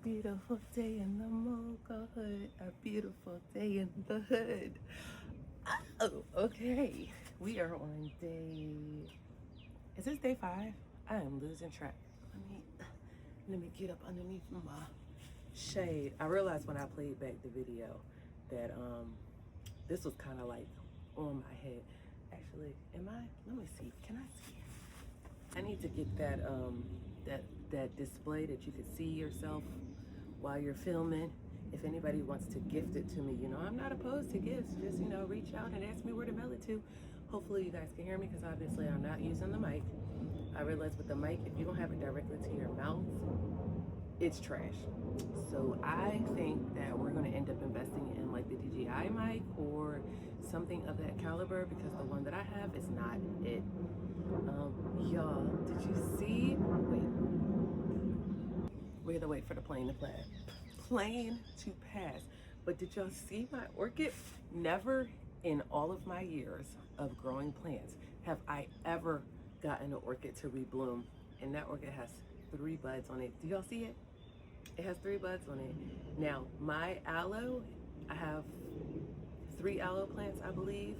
beautiful day in the Mogul hood, a beautiful day in the hood. Oh, okay. We are on is this day 5? I am losing track. Let me get up underneath my shade. I realized when I played back the video that this was kind of like on my head. Actually, let me see. Can I see? I need to get that that display that you could see yourself while you're filming. If anybody wants to gift it to me, I'm not opposed to gifts. Just, reach out and ask me where to mail it to. Hopefully you guys can hear me because obviously I'm not using the mic. I realize with the mic, if you don't have it directly to your mouth, it's trash. So I think that we're going to end up investing in like the DJI mic or something of that caliber because the one that I have is not it. Y'all, did you see? We had to wait for the plane to pass. But did y'all see my orchid? Never in all of my years of growing plants have I ever gotten an orchid to rebloom. And that orchid has 3 buds on it. Do y'all see it? It has 3 buds on it. Now, my aloe, I have 3 aloe plants, I believe,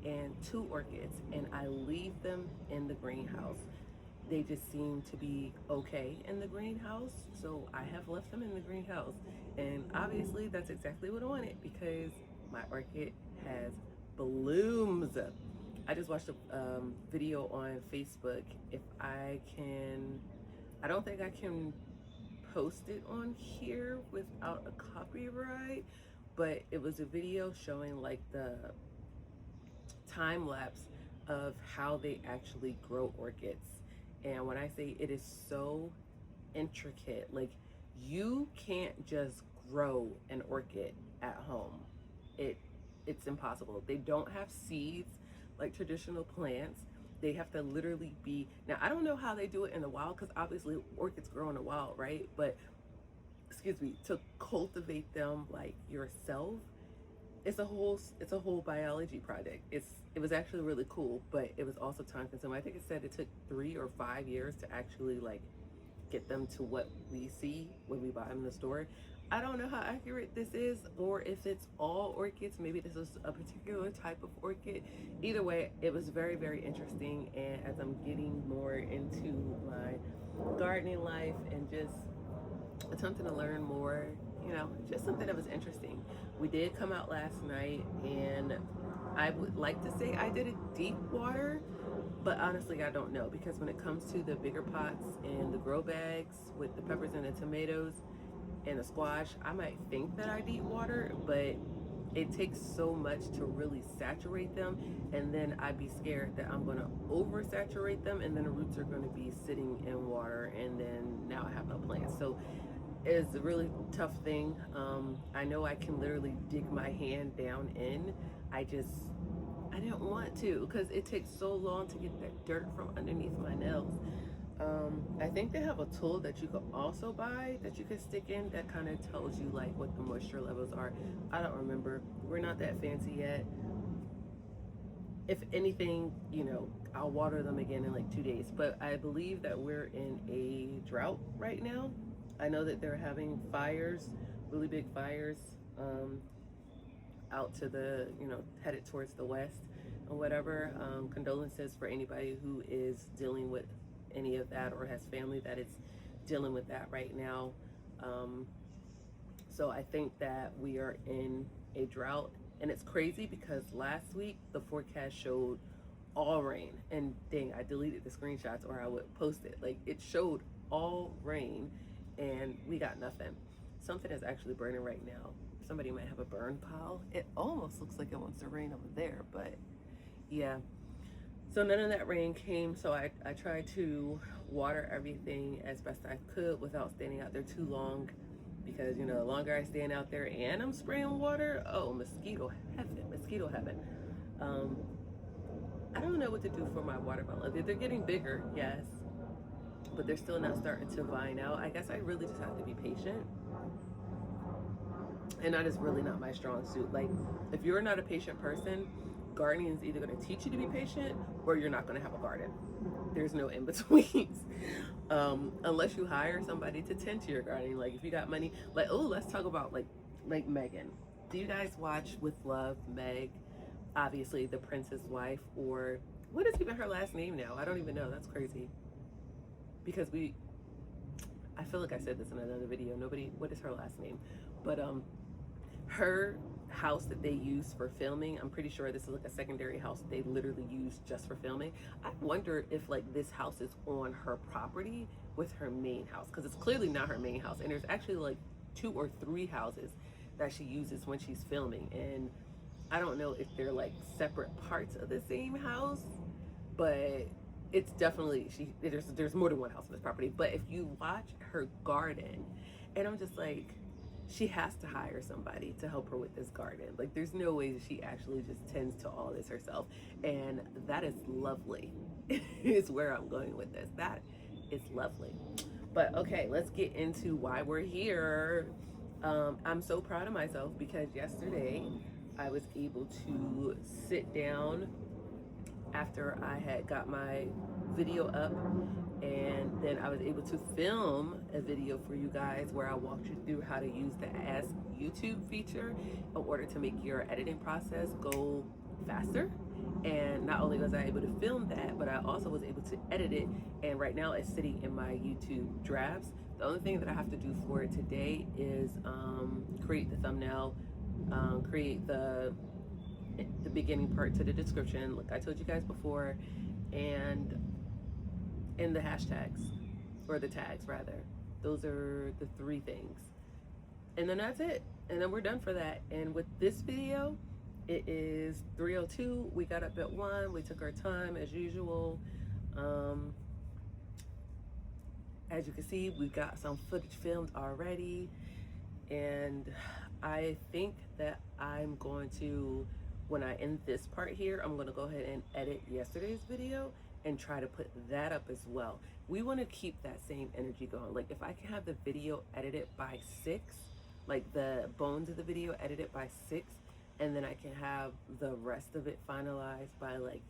and 2 orchids, and I leave them in the greenhouse. They just seem to be okay in the greenhouse, so I have left them in the greenhouse. And obviously that's exactly what I wanted because my orchid has blooms. I just watched a video on Facebook. If I don't think I can post it on here without a copyright, but it was a video showing like the time lapse of how they actually grow orchids. And when I say it is so intricate, like you can't just grow an orchid at home. It's impossible. They don't have seeds like traditional plants. They have to literally be, now I don't know how they do it in the wild because obviously orchids grow in the wild, right? But excuse me, to cultivate them like yourself, it's a whole biology project. It was actually really cool, but it was also time consuming. I think it said it took 3 or 5 years to actually like get them to what we see when we buy them in the store. I don't know how accurate this is or if it's all orchids. Maybe this is a particular type of orchid. Either way, it was very, very interesting. And as I'm getting more into my gardening life and just attempting to learn more, just something that was interesting. We did come out last night and I would like to say I did a deep water, but honestly I don't know because when it comes to the bigger pots and the grow bags with the peppers and the tomatoes and the squash, I might think that I deep water, but it takes so much to really saturate them, and then I'd be scared that I'm going to oversaturate them and then the roots are going to be sitting in water and then now I have no plants. So is a really tough thing. I know I can literally dig my hand down in. I didn't want to because it takes so long to get that dirt from underneath my nails. I think they have a tool that you could also buy that you can stick in that kind of tells you like what the moisture levels are. I don't remember. We're not that fancy yet. If anything, you know, I'll water them again in like 2 days. But I believe that we're in a drought right now. I know that they're having fires, really big fires, out to the, you know, headed towards the west or whatever. Condolences for anybody who is dealing with any of that or has family that is dealing with that right now. So I think that we are in a drought, and it's crazy because last week the forecast showed all rain, and dang, I deleted the screenshots or I would post it. Like, it showed all rain and we got nothing. Something is actually burning right now. Somebody might have a burn pile. It almost looks like it wants to rain over there, but yeah. So none of that rain came, so I tried to water everything as best I could without standing out there too long, because, you know, the longer I stand out there and I'm spraying water, oh, mosquito heaven. I don't know what to do for my watermelon. They're getting bigger, yes, but they're still not starting to vine out. I guess I really just have to be patient. And that is really not my strong suit. Like, if you're not a patient person, gardening is either going to teach you to be patient or you're not going to have a garden. There's no in betweens. Unless you hire somebody to tend to your gardening. Like, if you got money, like, oh, let's talk about like Megan. Do you guys watch With Love, Meg? Obviously the prince's wife, or what is even her last name now? I don't even know. That's crazy. Because I feel like I said this in another video. What is her last name? But her house that they use for filming, I'm pretty sure this is like a secondary house they literally use just for filming. I wonder if like this house is on her property with her main house, because it's clearly not her main house, and there's actually like 2 or 3 houses that she uses when she's filming, and I don't know if they're like separate parts of the same house, but it's definitely, there's more than one house on this property. But if you watch her garden, and I'm just like, she has to hire somebody to help her with this garden. Like, there's no way that she actually just tends to all this herself. And that is lovely, is where I'm going with this. That is lovely. But okay, let's get into why we're here. I'm so proud of myself because yesterday I was able to sit down after I had got my video up, and then I was able to film a video for you guys where I walked you through how to use the Ask YouTube feature in order to make your editing process go faster. And not only was I able to film that, but I also was able to edit it, and right now it's sitting in my YouTube drafts. The only thing that I have to do for it today is create the thumbnail, create the beginning part to the description, like I told you guys before, and in the hashtags, or the tags rather. Those are the 3 things, and then that's it, and then we're done for that. And with this video, it is 3:02. We got up at 1. We took our time as usual. As you can see, we got some footage filmed already, and I think that I'm going to, when I end this part here, I'm going to go ahead and edit yesterday's video and try to put that up as well. We want to keep that same energy going. Like, if I can have the video edited by 6, like the bones of the video edited by 6, and then I can have the rest of it finalized by like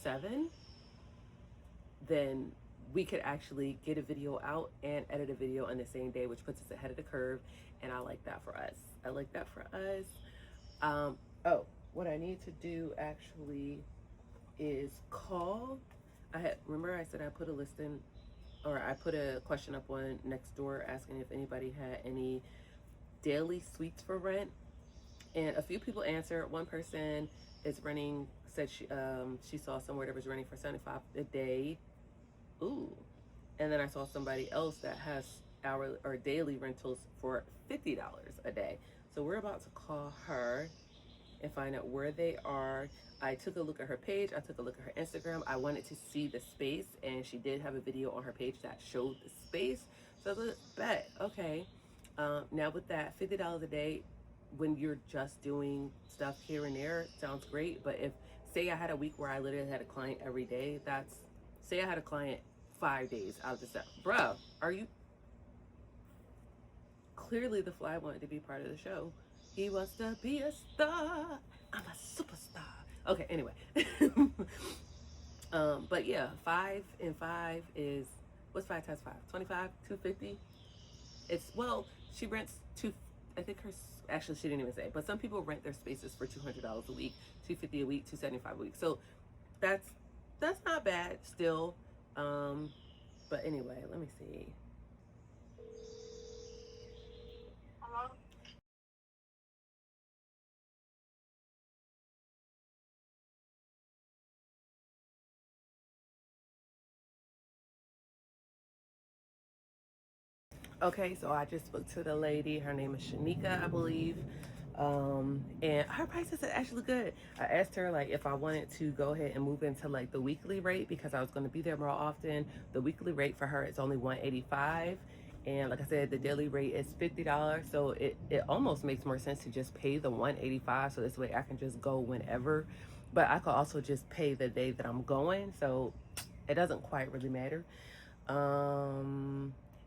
7, then we could actually get a video out and edit a video on the same day, which puts us ahead of the curve. And I like that for us. I like that for us. Oh, what I need to do actually is call. Remember I said I put a listing, or I put a question up on Nextdoor asking if anybody had any daily suites for rent, and a few people answered. One person is renting, said she saw somewhere that was renting for $75 a day. Ooh. And then I saw somebody else that has hourly or daily rentals for $50 a day. So we're about to call her and find out where they are. I took a look at her page. I took a look at her Instagram. I wanted to see the space, and she did have a video on her page that showed the space. So I was like, bet, okay. Now with that, $50 a day, when you're just doing stuff here and there, sounds great. But if, say I had a week where I literally had a client every day, say I had a client 5 days out of the 7. Bruh, are you, clearly the fly wanted to be part of the show. He wants to be a star. I'm a superstar. Okay, anyway. But yeah, 5 and 5 is, what's 5 times 5? 25, 250. It's, well, she rents two. I think her, actually she didn't even say, but some people rent their spaces for $200 a week, 250 a week, 275 a week. So that's not bad still. But anyway, let me see. Hello? Okay, so I just spoke to the lady. Her name is Shanika, I believe. And her prices are actually good. I asked her like if I wanted to go ahead and move into like the weekly rate because I was going to be there more often. The weekly rate for her is only $185, and like I said, the daily rate is $50. So it almost makes more sense to just pay the $185, so this way I can just go whenever. But I could also just pay the day that I'm going, so it doesn't quite really matter.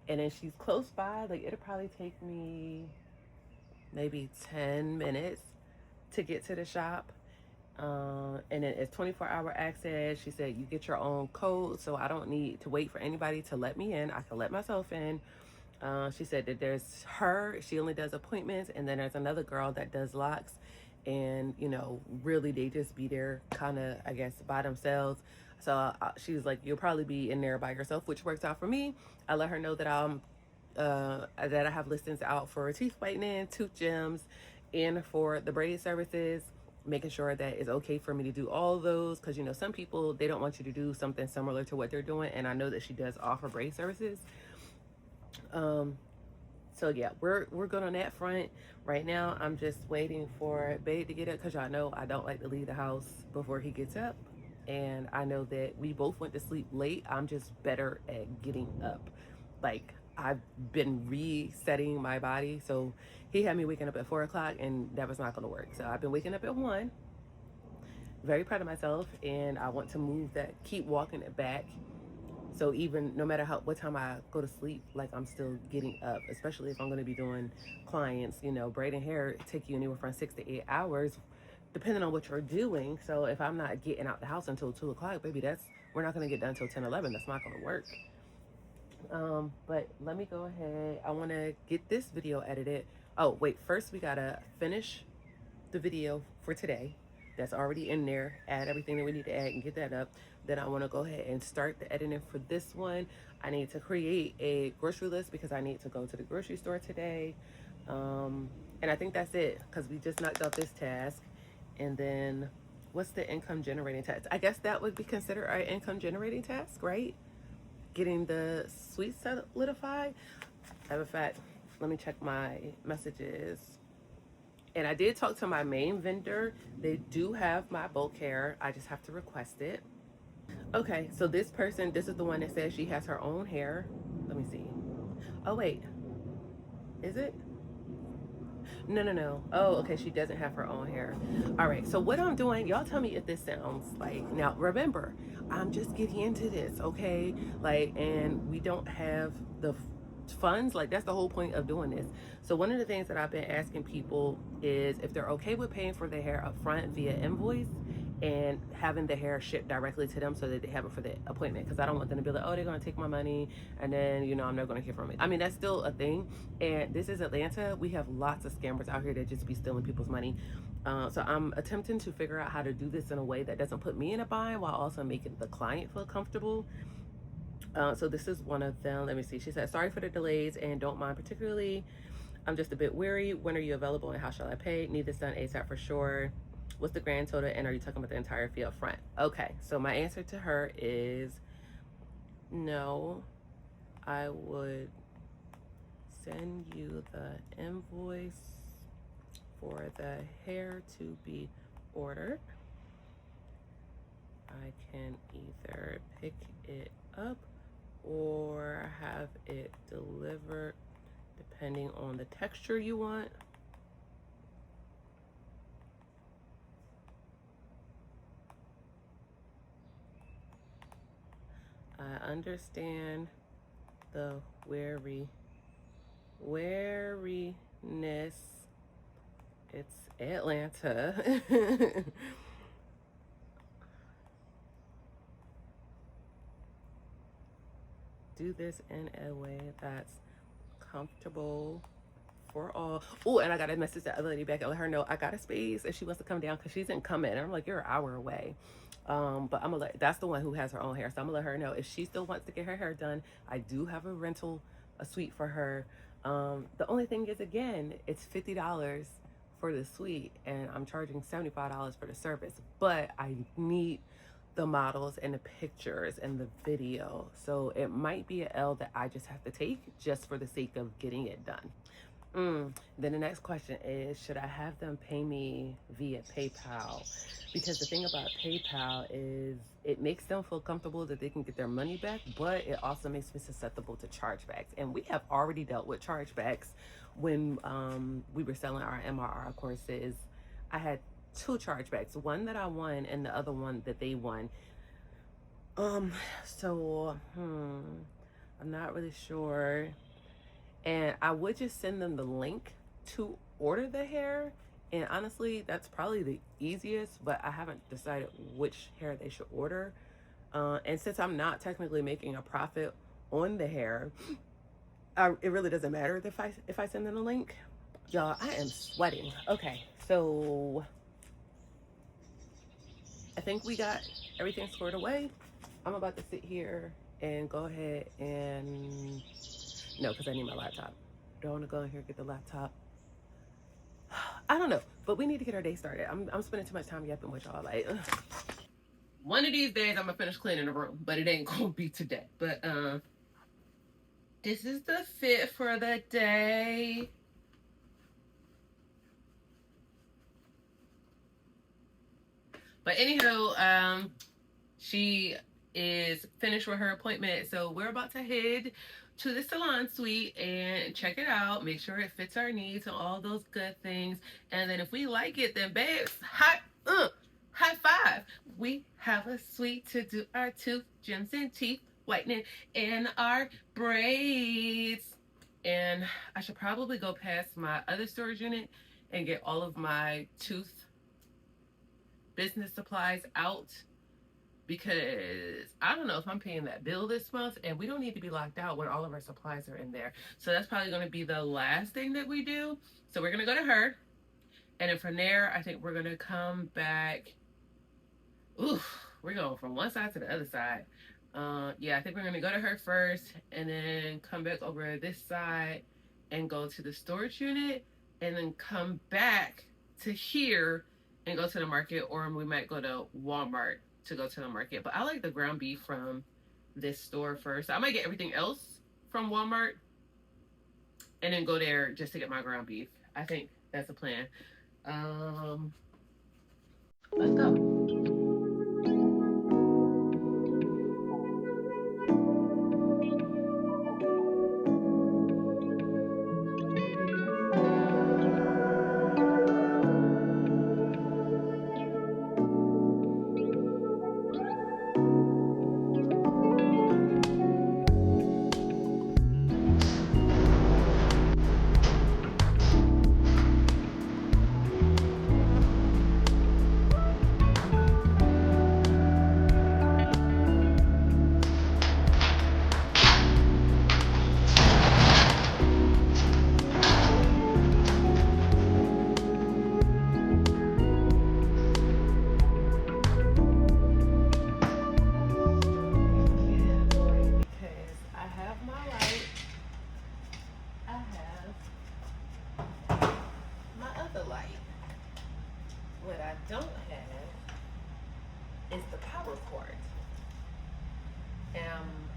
And then she's close by. Like it'll probably take me maybe 10 minutes to get to the shop. And then it's 24-hour access. She said you get your own code, so I don't need to wait for anybody to let me in. I can let myself in. She said that there's her, she only does appointments, and then there's another girl that does locks. And, you know, really they just be there kind of, I guess, by themselves. So she was like, you'll probably be in there by yourself, which works out for me. I let her know that that I have listings out for teeth whitening, tooth gems, and for the braid services, making sure that it's okay for me to do all of those, because you know some people, they don't want you to do something similar to what they're doing, and I know that she does offer braid services. So yeah, we're good on that front. Right now I'm just waiting for Babe to get up, because y'all know I don't like to leave the house before he gets up, and I know that we both went to sleep late. I'm just better at getting up. Like I've been resetting my body, so he had me waking up at 4 o'clock, and that was not going to work. So I've been waking up at 1. Very proud of myself, and I want to move that, keep walking it back. So even no matter what time I go to sleep, like I'm still getting up, especially if I'm going to be doing clients. You know, braiding hair take you anywhere from 6 to 8 hours, depending on what you're doing. So if I'm not getting out the house until 2 o'clock, baby, we're not going to get done until 10, 11. That's not going to work. But let me go ahead. I want to get this video edited. Oh, wait, first we got to finish the video for today. That's already in there. Add everything that we need to add and get that up. Then I want to go ahead and start the editing for this one. I need to create a grocery list because I need to go to the grocery store today. And I think that's it, because we just knocked out this task. And then what's the income generating task? I guess that would be considered our income generating task, right? Getting the suite solidified. Matter of fact, let me check my messages. And I did talk to my main vendor. They do have my bulk hair. I just have to request it. Okay, so this person, this is the one that says she has her own hair. Let me see. Oh, wait. Is it? No. Oh, okay, she doesn't have her own hair. All right, so what I'm doing, y'all tell me if this sounds like, now remember, I'm just getting into this, okay? Like, and we don't have the funds. Like, that's the whole point of doing this. So one of the things that I've been asking people is if they're okay with paying for their hair up front via invoice and having the hair shipped directly to them so that they have it for the appointment, because I don't want them to be like, oh, they're going to take my money and then, you know, I'm not going to hear from it. I mean, that's still a thing, and this is Atlanta. We have lots of scammers out here that just be stealing people's money. So I'm attempting to figure out how to do this in a way that doesn't put me in a bind while also making the client feel comfortable. So this is one of them. Let me see. She said, sorry for the delays and don't mind particularly. I'm just a bit weary. When are you available and how shall I pay? Need this done ASAP for sure. What's the grand total, and are you talking about the entire fee up front? Okay, so my answer to her is no. I would send you the invoice for the hair to be ordered. I can either pick it up or have it delivered depending on the texture you want. I understand the wariness. It's Atlanta. Do this in a way that's comfortable for all. Oh, and I got to message the other lady back and let her know I got a space if she wants to come down, because she isn't coming. And I'm like, you're an hour away. But I'm gonna let, that's the one who has her own hair, so I'm gonna let her know if she still wants to get her hair done. I do have a suite for her. The only thing is, again, it's $50 for the suite, and I'm charging $75 for the service. But I need the models and the pictures and the video, so it might be an L that I just have to take just for the sake of getting it done. Then the next question is, should I have them pay me via PayPal? Because the thing about PayPal is it makes them feel comfortable that they can get their money back, but it also makes me susceptible to chargebacks. And we have already dealt with chargebacks when we were selling our MRR courses. I had 2 chargebacks, one that I won and the other one that they won. I'm not really sure. And I would just send them the link to order the hair. And honestly, that's probably the easiest, but I haven't decided which hair they should order. And since I'm not technically making a profit on the hair, it really doesn't matter if I send them the link. Y'all, I am sweating. Okay, so I think we got everything squared away. I'm about to sit here and go ahead and... No, because I need my laptop. Do I want to go in here and get the laptop? I don't know, but we need to get our day started. I'm spending too much time yapping with y'all. Like, one of these days I'm gonna finish cleaning the room, but it ain't gonna be today. But this is the fit for the day. But anywho, she is finished with her appointment, so we're about to head to the salon suite and check it out, make sure it fits our needs and all those good things. And then if we like it, then babes, high five. We have a suite to do our tooth, gems and teeth whitening and our braids. And I should probably go past my other storage unit and get all of my tooth business supplies out, because I don't know if I'm paying that bill this month, and we don't need to be locked out when all of our supplies are in there. So that's probably going to be the last thing that we do. So we're going to go to her, and then from there, I think we're going to come back. We're going from one side to the other side. Yeah, I think we're going to go to her first, and then come back over this side and go to the storage unit, and then come back to here and go to the market, or we might go to Walmart to go to the market. But I like the ground beef from this store first. I might get everything else from Walmart and then go there just to get my ground beef. I think that's a plan. Let's go.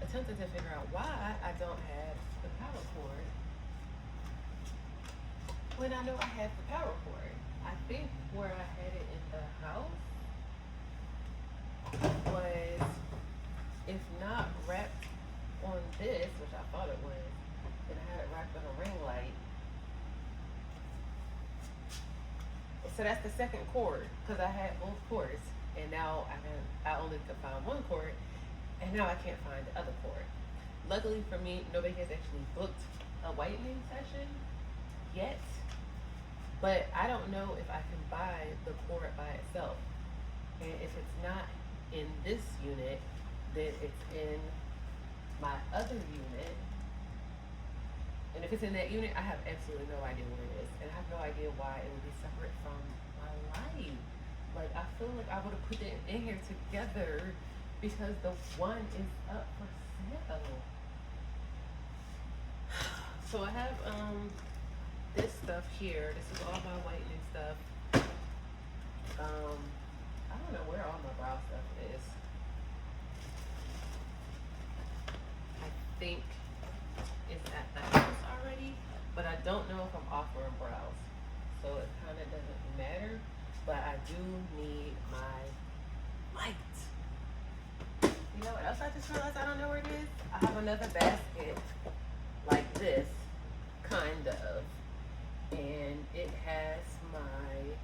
Attempting to figure out why I don't have the power cord when I know I have the power cord. I think where I had it in the house was, if not wrapped on this, which I thought it was, and I had it wrapped in a ring light. So that's the second cord, because I had both cords, and now I only could find one cord, and now I can't find the other cord. Luckily for me, nobody has actually booked a whitening session yet, but I don't know if I can buy the cord by itself. And if it's not in this unit, then it's in my other unit. And if it's in that unit, I have absolutely no idea what it is. And I have no idea why it would be separate from my life. Like, I feel like I would have put it in here together because the one is up for sale. So I have this stuff here. This is all my whitening stuff. I don't know where all my brow stuff is. I think it's at the house already, but I don't know if I'm offering brows, so it kind of doesn't matter. But I do need my light. You know what else I just realized? I don't know where it is. I have another basket like this, kind of, and it has my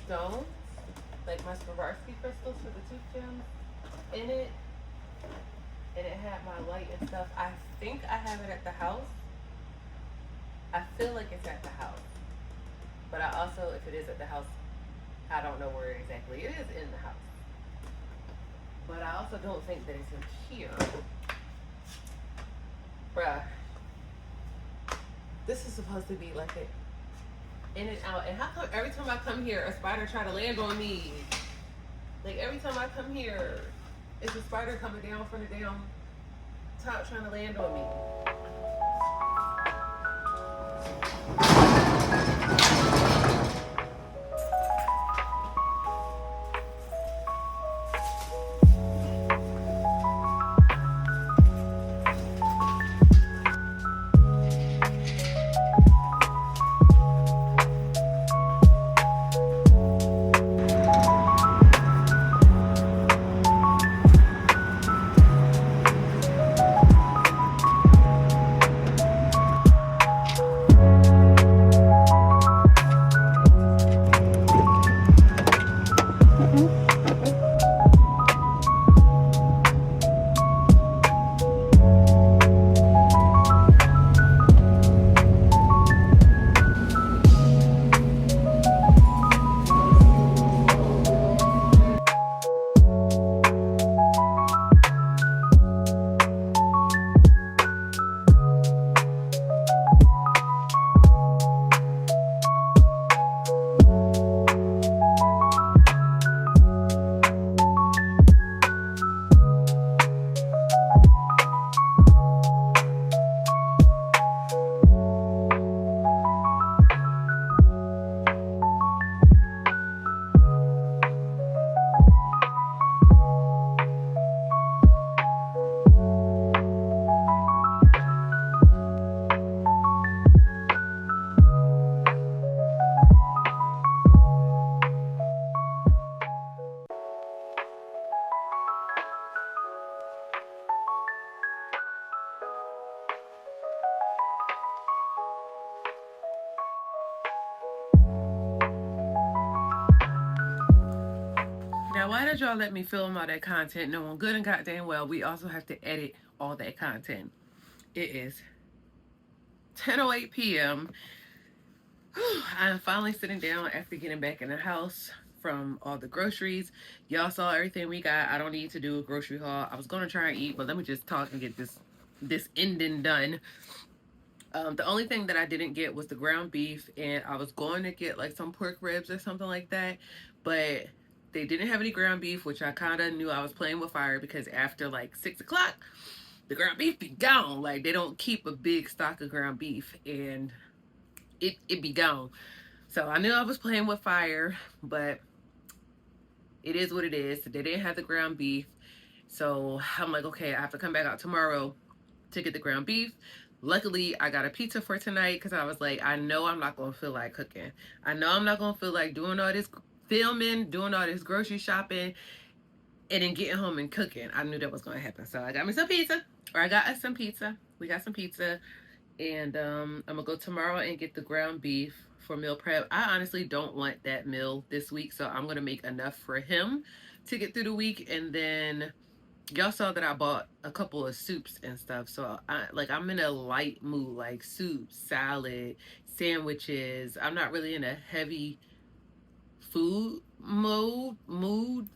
stones, like my Swarovski crystals for the tooth gems in it. And it had my light and stuff. I think I have it at the house. I feel like it's at the house. But I also, if it is at the house, I don't know where exactly it is in the house. But I also don't think that it's in here. Bruh. This is supposed to be like a in and out. And how come every time I come here, a spider try to land on me? Like every time I come here, it's a spider coming down from the damn top trying to land on me. Now, why did y'all let me film all that content knowing good and goddamn well we also have to edit all that content? It is 10:08 p.m. I'm finally sitting down after getting back in the house from all the groceries. Y'all saw everything we got. I don't need to do a grocery haul. I was going to try and eat, but let me just talk and get this ending done. The only thing that I didn't get was the ground beef, and I was going to get like some pork ribs or something like that, but they didn't have any ground beef, which I kind of knew I was playing with fire because after like 6 o'clock, the ground beef be gone. Like they don't keep a big stock of ground beef, and it be gone. So I knew I was playing with fire, but it is what it is. They didn't have the ground beef, so I'm like, okay, I have to come back out tomorrow to get the ground beef. Luckily, I got a pizza for tonight because I was like, I know I'm not going to feel like cooking. I know I'm not going to feel like doing all this filming, doing all this grocery shopping, and then getting home and cooking. I knew that was going to happen. So I got me some pizza, or I got us some pizza. We got some pizza, and I'm gonna go tomorrow and get the ground beef for meal prep. I honestly don't want that meal this week, so I'm gonna make enough for him to get through the week, and then y'all saw that I bought a couple of soups and stuff. So I'm in a light mood, like soup, salad, sandwiches. I'm not really in a heavy food mood.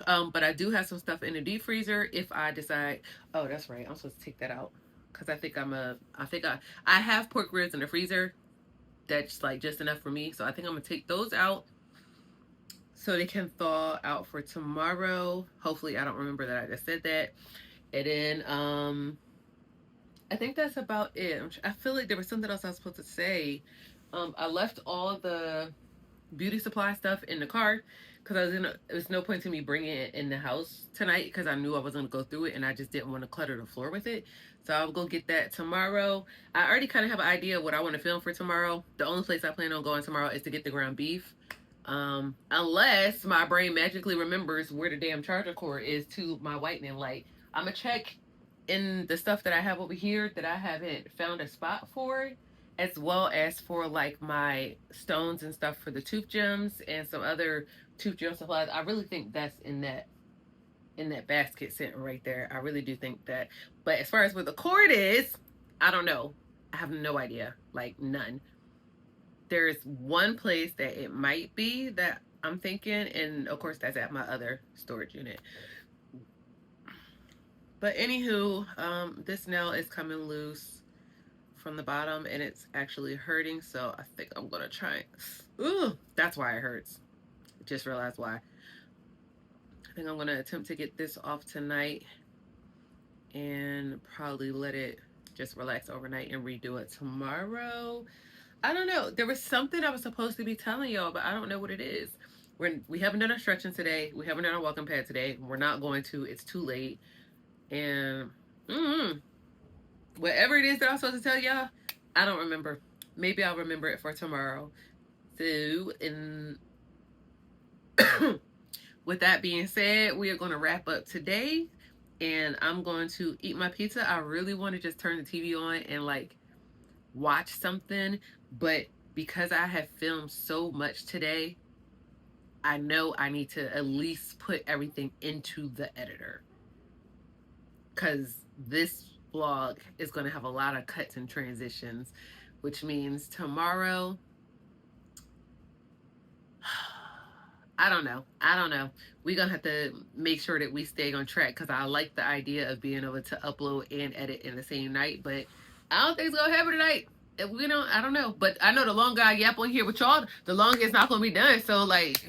But I do have some stuff in the deep freezer if I decide. Oh, that's right. I'm supposed to take that out because I have pork ribs in the freezer. That's like just enough for me. So I think I'm gonna take those out so they can thaw out for tomorrow. Hopefully, I don't remember that I just said that. And then I think that's about it. I feel like there was something else I was supposed to say. I left all the beauty supply stuff in the car because it was no point to me bringing it in the house tonight because I knew I was going to go through it and I just didn't want to clutter the floor with it. So I'll go get that tomorrow. I already kind of have an idea of what I want to film for tomorrow. The only place I plan on going tomorrow is to get the ground beef. Unless my brain magically remembers where the damn charger cord is to my whitening light. I'm going to check in the stuff that I have over here that I haven't found a spot for, as well as for like my stones and stuff for the tooth gems and some other tooth gem supplies. I really think that's in that basket sitting right there. I really do think that. But as far as where the cord is, I don't know. I have no idea. Like none. There's one place that it might be that I'm thinking, and of course that's at my other storage unit. But anywho, this nail is coming loose from the bottom and it's actually hurting, so I think I'm gonna try. Ooh, that's why it hurts. Just realized why. I think I'm gonna attempt to get this off tonight and probably let it just relax overnight and redo it tomorrow. I don't know. There was something I was supposed to be telling y'all, but I don't know what it is. We haven't done our stretching today. We haven't done our walking pad today. We're not going to. It's too late. And whatever it is that I'm supposed to tell y'all, I don't remember. Maybe I'll remember it for tomorrow. So, with that being said, we are going to wrap up today. And I'm going to eat my pizza. I really want to just turn the TV on and like watch something. But because I have filmed so much today, I know I need to at least put everything into the editor. Because this vlog is going to have a lot of cuts and transitions, which means tomorrow, I don't know. We're going to have to make sure that we stay on track because I like the idea of being able to upload and edit in the same night, but I don't think it's going to happen tonight. I don't know. But I know the longer I yap on here with y'all, the longer it's not going to be done. So, like,